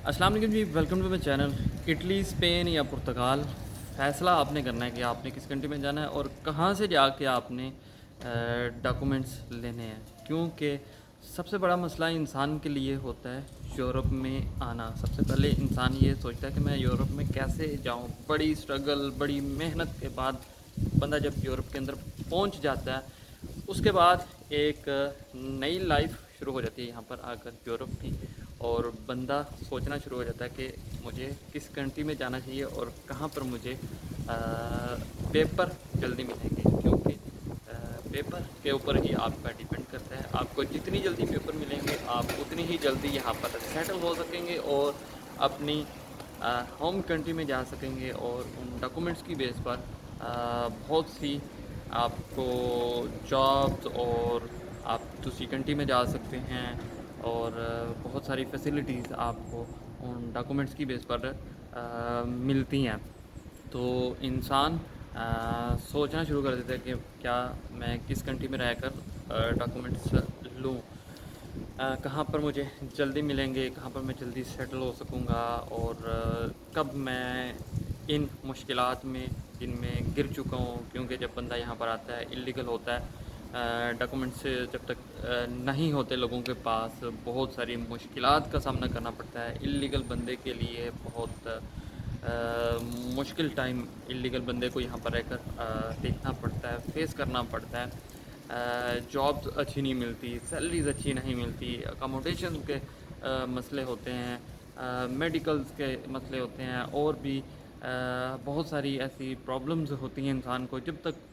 السلام علیکم جی، welcome to my channel. Italy, Spain یا پرتگال، فیصلہ آپ نے کرنا ہے کہ آپ نے کس کنٹری میں جانا ہے اور کہاں سے جا کے آپ نے ڈاکومنٹس لینے ہیں، کیونکہ سب سے بڑا مسئلہ انسان کے لیے ہوتا ہے یورپ میں آنا۔ سب سے پہلے انسان یہ سوچتا ہے کہ میں یورپ میں کیسے جاؤں، بڑی اسٹرگل، بڑی محنت کے بعد بندہ جب یورپ کے اندر پہنچ جاتا ہے، اس کے بعد ایک نئی لائف شروع ہو جاتی ہے یہاں پر آ کر یورپ کی، اور بندہ سوچنا شروع ہو جاتا ہے کہ مجھے کس کنٹری میں جانا چاہیے اور کہاں پر مجھے پیپر جلدی ملیں گے، کیونکہ پیپر کے اوپر ہی آپ کا ڈیپینڈ کرتا ہے۔ آپ کو جتنی جلدی پیپر ملیں گے آپ اتنی ہی جلدی یہاں پر سیٹل ہو سکیں گے اور اپنی ہوم کنٹری میں جا سکیں گے، اور ان ڈاکومنٹس کی بیس پر بہت سی آپ کو جابس اور آپ دوسری کنٹری میں جا سکتے ہیں، اور بہت ساری فیسلٹیز آپ کو ان ڈاکومنٹس کی بیس پر ملتی ہیں۔ تو انسان سوچنا شروع کر دیتا ہے کہ کیا میں کس کنٹری میں رہ کر ڈاکومنٹس لوں، کہاں پر مجھے جلدی ملیں گے، کہاں پر میں جلدی سیٹل ہو سکوں گا، اور کب میں ان مشکلات میں جن میں گر چکا ہوں، کیونکہ جب بندہ یہاں پر آتا ہے اللیگل ہوتا ہے، ڈاکومنٹس جب تک نہیں ہوتے لوگوں کے پاس، بہت ساری مشکلات کا سامنا کرنا پڑتا ہے اللیگل بندے کے لیے۔ بہت مشکل ٹائم اللیگل بندے کو یہاں پر رہ کر دیکھنا پڑتا ہے، فیس کرنا پڑتا ہے۔ جابس اچھی نہیں ملتی، سیلریز اچھی نہیں ملتی، اکاموڈیشن کے مسئلے ہوتے ہیں، میڈیکلز کے مسئلے ہوتے ہیں، اور بھی بہت ساری ایسی پرابلمز ہوتی ہیں انسان کو جب تک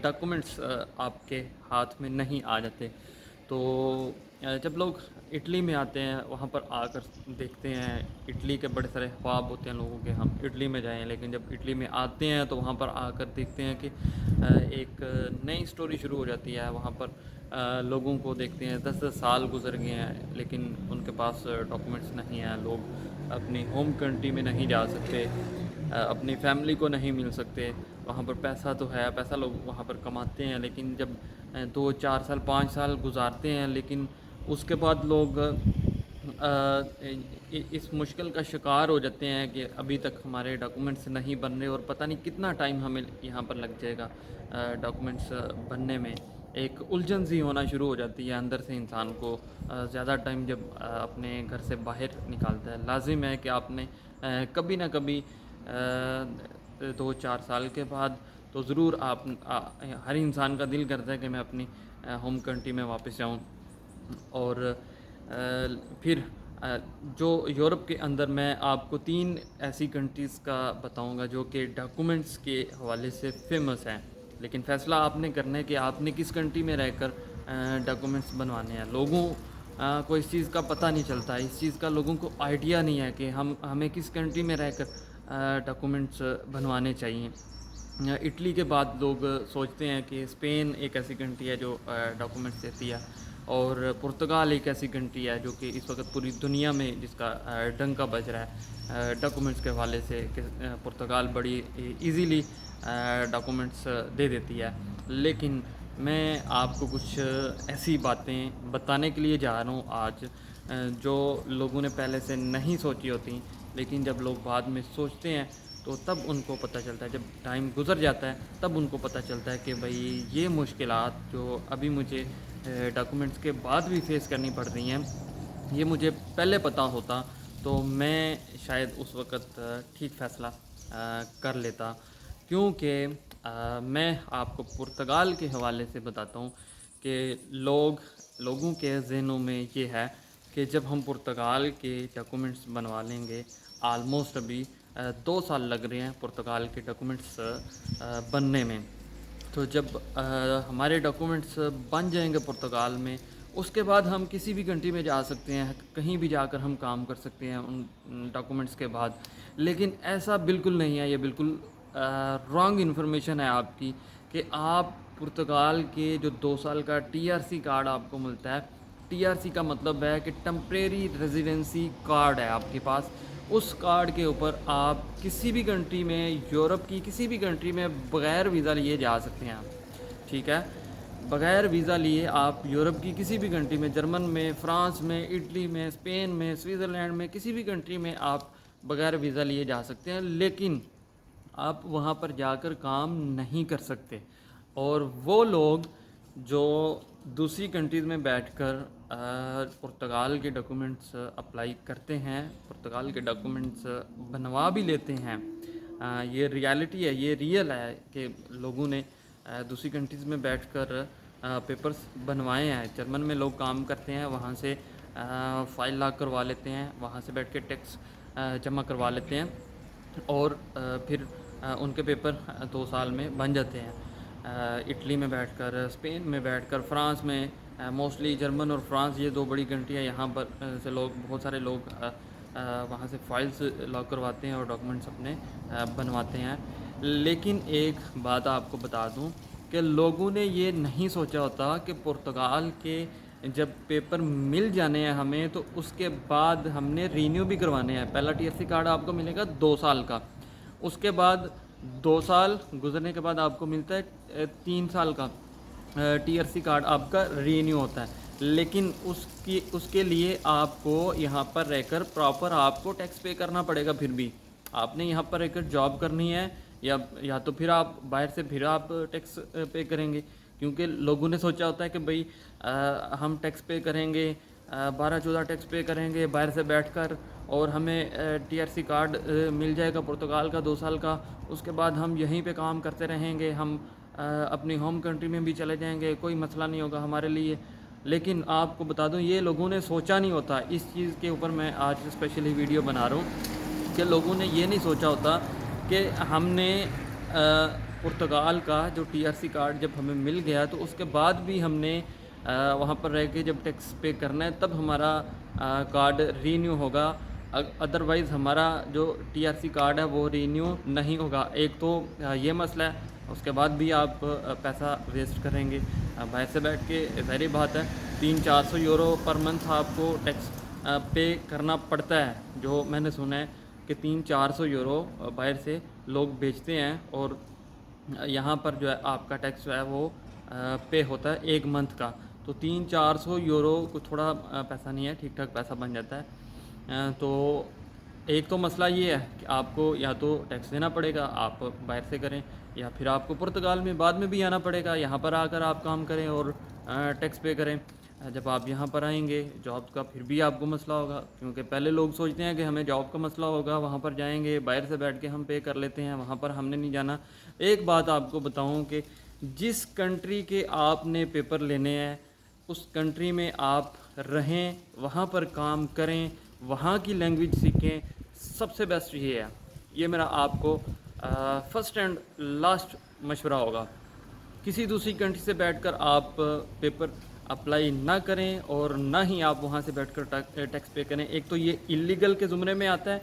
ڈاکومنٹس آپ کے ہاتھ میں نہیں آ جاتے۔ تو جب لوگ اٹلی میں آتے ہیں، وہاں پر آ کر دیکھتے ہیں اٹلی کے بڑے سارے خواب ہوتے ہیں لوگوں کے، ہم اٹلی میں جائیں، لیکن جب اٹلی میں آتے ہیں تو وہاں پر آ کر دیکھتے ہیں کہ ایک نئی سٹوری شروع ہو جاتی ہے۔ وہاں پر لوگوں کو دیکھتے ہیں 10 سال گزر گئے ہیں لیکن ان کے پاس ڈاکومنٹس نہیں ہیں، لوگ اپنی ہوم کنٹری میں نہیں جا سکتے، اپنی فیملی کو نہیں مل سکتے۔ وہاں پر پیسہ تو ہے، پیسہ لوگ وہاں پر کماتے ہیں، لیکن جب 2 4 سال 5 سال گزارتے ہیں، لیکن اس کے بعد لوگ اس مشکل کا شکار ہو جاتے ہیں کہ ابھی تک ہمارے ڈاکومنٹس نہیں بن رہے، اور پتہ نہیں کتنا ٹائم ہمیں یہاں پر لگ جائے گا ڈاکومنٹس بننے میں۔ ایک الجھن سی ہونا شروع ہو جاتی ہے اندر سے انسان کو، زیادہ ٹائم جب اپنے گھر سے باہر نکالتا ہے۔ لازم ہے کہ آپ نے کبھی نہ کبھی 2 4 سال کے بعد تو ضرور ہر انسان کا دل کرتا ہے کہ میں اپنی ہوم کنٹری میں واپس جاؤں۔ اور پھر جو یورپ کے اندر میں آپ کو 3 ایسی کنٹریز کا بتاؤں گا جو کہ ڈاکومنٹس کے حوالے سے فیمس ہیں، لیکن فیصلہ آپ نے کرنا ہے کہ آپ نے کس کنٹری میں رہ کر ڈاکومنٹس بنوانے ہیں۔ لوگوں کو اس چیز کا پتہ نہیں چلتا، اس چیز کا لوگوں کو آئیڈیا نہیں ہے کہ ہمیں کس کنٹری میں رہ کر ڈاکومنٹس بنوانے چاہیے۔ اٹلی کے بعد لوگ سوچتے ہیں کہ اسپین ایک ایسی کنٹری ہے جو ڈاکومنٹس دیتی ہے، اور پرتگال ایک ایسی کنٹری ہے جو کہ اس وقت پوری دنیا میں جس کا ڈنکا بج رہا ہے ڈاکومنٹس کے حوالے سے، کہ پرتگال بڑی ایزیلی ڈاکومنٹس دے دیتی ہے۔ لیکن میں آپ کو کچھ ایسی باتیں بتانے کے لیے جا رہا ہوں آج جو لوگوں نے پہلے سے نہیں سوچی ہوتی، لیکن جب لوگ بعد میں سوچتے ہیں تو تب ان کو پتہ چلتا ہے، جب ٹائم گزر جاتا ہے تب ان کو پتہ چلتا ہے کہ بھئی یہ مشکلات جو ابھی مجھے ڈاکومنٹس کے بعد بھی فیس کرنی پڑ رہی ہیں، یہ مجھے پہلے پتہ ہوتا تو میں شاید اس وقت ٹھیک فیصلہ کر لیتا۔ کیونکہ میں آپ کو پرتگال کے حوالے سے بتاتا ہوں کہ لوگوں کے ذہنوں میں یہ ہے کہ جب ہم پرتگال کے ڈاکومنٹس بنوا لیں گے، آلموسٹ ابھی 2 سال لگ رہے ہیں پرتگال کے ڈاکومنٹس بننے میں، تو جب ہمارے ڈاکومنٹس بن جائیں گے پرتگال میں، اس کے بعد ہم کسی بھی کنٹری میں جا سکتے ہیں، کہیں بھی جا کر ہم کام کر سکتے ہیں ان ڈاکومنٹس کے بعد۔ لیکن ایسا بالکل نہیں ہے، یہ بالکل رانگ انفارمیشن ہے آپ کی، کہ آپ پرتگال کے جو 2 سال کا ٹی آر سی کارڈ آپ کو ملتا ہے، ٹی آر سی کا مطلب ہے کہ ٹمپریری ریزیڈنسی کارڈ ہے آپ کے پاس، اس کارڈ کے اوپر آپ کسی بھی کنٹری میں، یورپ کی کسی بھی کنٹری میں بغیر ویزا لیے جا سکتے ہیں، ٹھیک ہے۔ بغیر ویزا لیے آپ یورپ کی کسی بھی کنٹری میں، جرمن میں، فرانس میں، اٹلی میں، اسپین میں، سوئٹزرلینڈ میں، کسی بھی کنٹری میں آپ بغیر ویزا لیے جا سکتے ہیں، لیکن آپ وہاں پر جا کر کام نہیں کر سکتے۔ اور وہ لوگ جو دوسری کنٹریز میں بیٹھ کر پرتگال کے ڈاکومنٹس اپلائی کرتے ہیں، پرتگال کے ڈاکومنٹس بنوا بھی لیتے ہیں، یہ ریالٹی ہے، یہ ریئل ہے کہ لوگوں نے دوسری کنٹریز میں بیٹھ کر پیپرز بنوائے ہیں۔ جرمن میں لوگ کام کرتے ہیں، وہاں سے فائل لاک کروا لیتے ہیں، وہاں سے بیٹھ کے ٹیکس جمع کروا لیتے ہیں، اور پھر ان کے پیپر 2 سال میں بن جاتے ہیں۔ اٹلی میں بیٹھ کر، اسپین میں بیٹھ کر، فرانس میں، موسٹلی جرمن اور فرانس یہ 2 بڑی کنٹری ہیں، یہاں پر سے لوگ، بہت سارے لوگ وہاں سے فائلز لاک کرواتے ہیں اور ڈاکومنٹس اپنے بنواتے ہیں۔ لیکن ایک بات آپ کو بتا دوں کہ لوگوں نے یہ نہیں سوچا ہوتا کہ پرتگال کے جب پیپر مل جانے ہیں ہمیں، تو اس کے بعد ہم نے رینیو بھی کروانے ہیں۔ پہلا ٹی ایس سی کارڈ آپ کو ملے گا 2 سال کا، اس کے بعد 2 سال گزرنے کے بعد آپ کو ملتا ہے 3 سال کا ٹی آر سی کارڈ، آپ کا رینیو ہوتا ہے۔ لیکن اس کے لیے آپ کو یہاں پر رہ کر پراپر آپ کو ٹیکس پے کرنا پڑے گا۔ پھر بھی آپ نے یہاں پر رہ کر جاب کرنی ہے، یا تو پھر آپ باہر سے پھر آپ ٹیکس پے کریں گے، کیونکہ لوگوں نے سوچا ہوتا ہے کہ بھئی ہم ٹیکس پے کریں گے، 12-14 ٹیکس پے کریں گے باہر سے بیٹھ کر، اور ہمیں ٹی آر سی کارڈ مل جائے گا پرتگال کا 2 سال کا، اس کے بعد ہم یہیں پہ کام کرتے رہیں گے، ہم اپنی ہوم کنٹری میں بھی چلے جائیں گے، کوئی مسئلہ نہیں ہوگا ہمارے لیے۔ لیکن آپ کو بتا دوں یہ لوگوں نے سوچا نہیں ہوتا۔ اس چیز کے اوپر میں آج اسپیشلی ویڈیو بنا رہا ہوں کہ لوگوں نے یہ نہیں سوچا ہوتا کہ ہم نے پرتگال کا جو ٹی آر سی کارڈ جب ہمیں مل گیا تو اس کے بعد بھی ہم نے وہاں پر رہ کے جب ٹیکس پے کرنا ہے تب ہمارا کارڈ رینیو ہوگا، ادروائز ہمارا جو ٹی آر سی کارڈ ہے وہ رینیو نہیں ہوگا۔ ایک تو یہ مسئلہ ہے، اس کے بعد بھی آپ پیسہ ویسٹ کریں گے باہر سے بیٹھ کے، ظاہری بات ہے 300-400 یورو پر منتھ آپ کو ٹیکس پے کرنا پڑتا ہے۔ جو میں نے سنا ہے کہ 300-400 یورو باہر سے لوگ بیچتے ہیں، اور یہاں پر جو ہے آپ کا ٹیکس جو ہے وہ پے ہوتا ہے 1 منتھ کا۔ تو 300-400 یورو کو تھوڑا پیسہ نہیں ہے، ٹھیک ٹھاک پیسہ بن جاتا ہے۔ تو ایک تو مسئلہ یہ ہے کہ آپ کو یا تو ٹیکس دینا پڑے گا، آپ باہر سے کریں، یا پھر آپ کو پرتگال میں بعد میں بھی آنا پڑے گا، یہاں پر آ کر آپ کام کریں اور ٹیکس پے کریں۔ جب آپ یہاں پر آئیں گے جاب کا پھر بھی آپ کو مسئلہ ہوگا، کیونکہ پہلے لوگ سوچتے ہیں کہ ہمیں جاب کا مسئلہ ہوگا، وہاں پر جائیں گے باہر سے بیٹھ کے ہم پے کر لیتے ہیں، وہاں پر ہم نے نہیں جانا۔ ایک بات آپ کو بتاؤں کہ جس کنٹری کے آپ نے پیپر لینے ہیں اس کنٹری میں آپ رہیں، وہاں پر کام کریں، وہاں کی لینگویج سیکھیں، سب سے بیسٹ یہ ہے۔ یہ میرا آپ کو فرسٹ اینڈ لاسٹ مشورہ ہوگا۔ کسی دوسری کنٹری سے بیٹھ کر آپ پیپر اپلائی نہ کریں، اور نہ ہی آپ وہاں سے بیٹھ کر ٹیکس پے کریں۔ ایک تو یہ اللیگل کے زمرے میں آتا ہے۔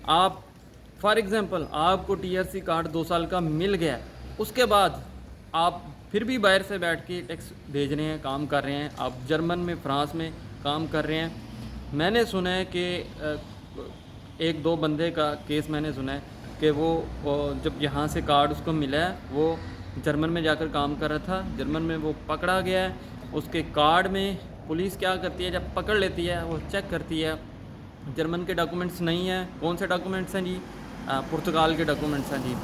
آپ فار ایگزامپل آپ کو ٹی آر سی کارڈ 2 سال کا مل گیا، اس کے بعد آپ پھر بھی باہر سے بیٹھ کے ٹیکس بھیج رہے ہیں، کام کر رہے ہیں، آپ جرمن میں، فرانس میں کام کر رہے ہیں۔ میں نے سنا ہے کہ 1-2 بندے کا کیس میں نے سنا ہے کہ وہ جب یہاں سے کارڈ اس کو ملا ہے، وہ جرمن میں جا کر کام کر رہا تھا، جرمن میں وہ پکڑا گیا ہے۔ اس کے کارڈ میں پولیس کیا کرتی ہے، جب پکڑ لیتی ہے وہ چیک کرتی ہے، جرمن کے ڈاکومنٹس نہیں ہیں۔ کون سے ڈاکومنٹس ہیں جی؟ پرتگال کے ڈاکومنٹس ہیں جی۔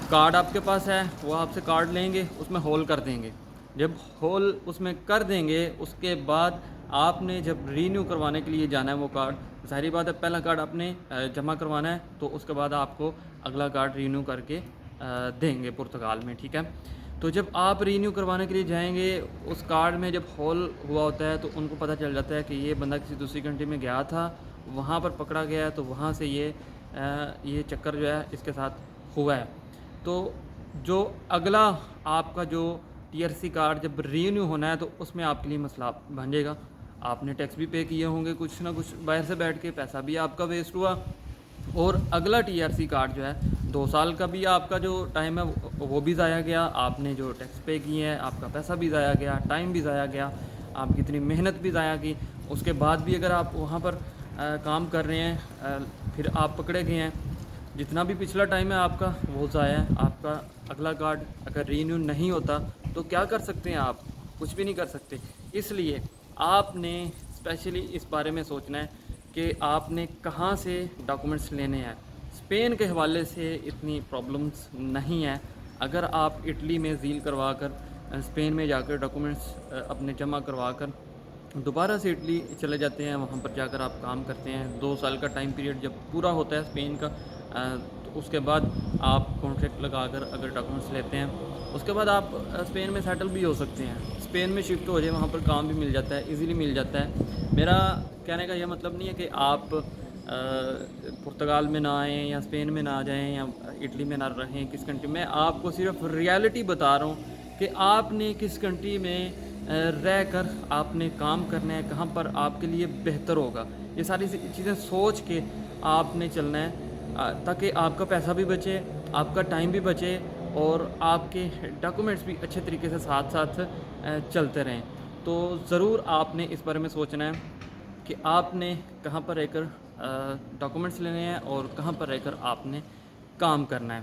کارڈ آپ کے پاس ہے، وہ آپ سے کارڈ لیں گے، اس میں ہول کر دیں گے۔ جب ہول اس میں کر دیں گے اس کے بعد آپ نے جب رینیو کروانے کے لیے جانا ہے وہ کارڈ، ظاہری بات ہے پہلا کارڈ آپ نے جمع کروانا ہے، تو اس کے بعد آپ کو اگلا کارڈ رینیو کر کے دیں گے پرتگال میں، ٹھیک ہے۔ تو جب آپ رینیو کروانے کے لیے جائیں گے، اس کارڈ میں جب ہول ہوا ہوتا ہے تو ان کو پتہ چل جاتا ہے کہ یہ بندہ کسی دوسری کنٹری میں گیا تھا، وہاں پر پکڑا گیا ہے، تو وہاں سے یہ چکر جو ہے اس کے ساتھ ہوا ہے۔ تو جو اگلا آپ کا جو ٹی آر سی کارڈ جب رینیو ہونا ہے تو اس میں آپ کے لیے مسئلہ بن جائے گا۔ آپ نے ٹیکس بھی پے کیے ہوں گے کچھ نہ کچھ باہر سے بیٹھ کے، پیسہ بھی آپ کا ویسٹ ہوا، اور اگلا ٹی آر سی کارڈ جو ہے 2 سال کا بھی آپ کا جو ٹائم ہے وہ بھی ضائع گیا، آپ نے جو ٹیکس پے کیے ہیں آپ کا پیسہ بھی ضائع گیا، ٹائم بھی ضائع گیا، آپ کی اتنی محنت بھی ضائع کی۔ اس کے بعد بھی اگر آپ وہاں پر کام کر رہے ہیں، پھر آپ پکڑے گئے ہیں، جتنا بھی پچھلا ٹائم ہے آپ کا وہ ضائع ہے۔ آپ کا اگلا کارڈ اگر رینیو نہیں ہوتا تو کیا کر سکتے ہیں آپ؟ کچھ بھی نہیں کر سکتے. اس لیے آپ نے اسپیشلی اس بارے میں سوچنا ہے کہ آپ نے کہاں سے ڈاکومنٹس لینے ہیں. اسپین کے حوالے سے اتنی پرابلمس نہیں ہیں. اگر آپ اٹلی میں زیل کروا کر اسپین میں جا کر ڈاکومنٹس اپنے جمع کروا کر دوبارہ سے اٹلی چلے جاتے ہیں, وہاں پر جا کر آپ کام کرتے ہیں, 2 سال کا ٹائم پیریڈ جب پورا ہوتا ہے اسپین کا, تو اس کے بعد آپ کانٹریکٹ لگا کر اگر ڈاکومنٹس لیتے ہیں, اس کے بعد آپ اسپین میں سیٹل بھی ہو سکتے ہیں. اسپین میں شفٹ ہو جائے, وہاں پر کام بھی مل جاتا ہے, ایزیلی مل جاتا ہے. میرا کہنے کا یہ مطلب نہیں ہے کہ آپ پرتگال میں نہ آئیں یا اسپین میں نہ جائیں یا اٹلی میں نہ رہیں کس کنٹری میں. آپ کو صرف ریالٹی بتا رہا ہوں کہ آپ نے کس کنٹری میں رہ کر آپ نے کام کرنا ہے, کہاں پر آپ کے لیے بہتر ہوگا. یہ ساری چیزیں سوچ کے آپ نے چلنا ہے تاکہ آپ کا پیسہ بھی بچے, آپ کا ٹائم بھی بچے اور آپ کے ڈاکومنٹس بھی اچھے طریقے سے ساتھ ساتھ چلتے رہیں. تو ضرور آپ نے اس بارے میں سوچنا ہے کہ آپ نے کہاں پر رہ کر ڈاکومنٹس لینے ہیں اور کہاں پر رہ کر آپ نے کام کرنا ہے.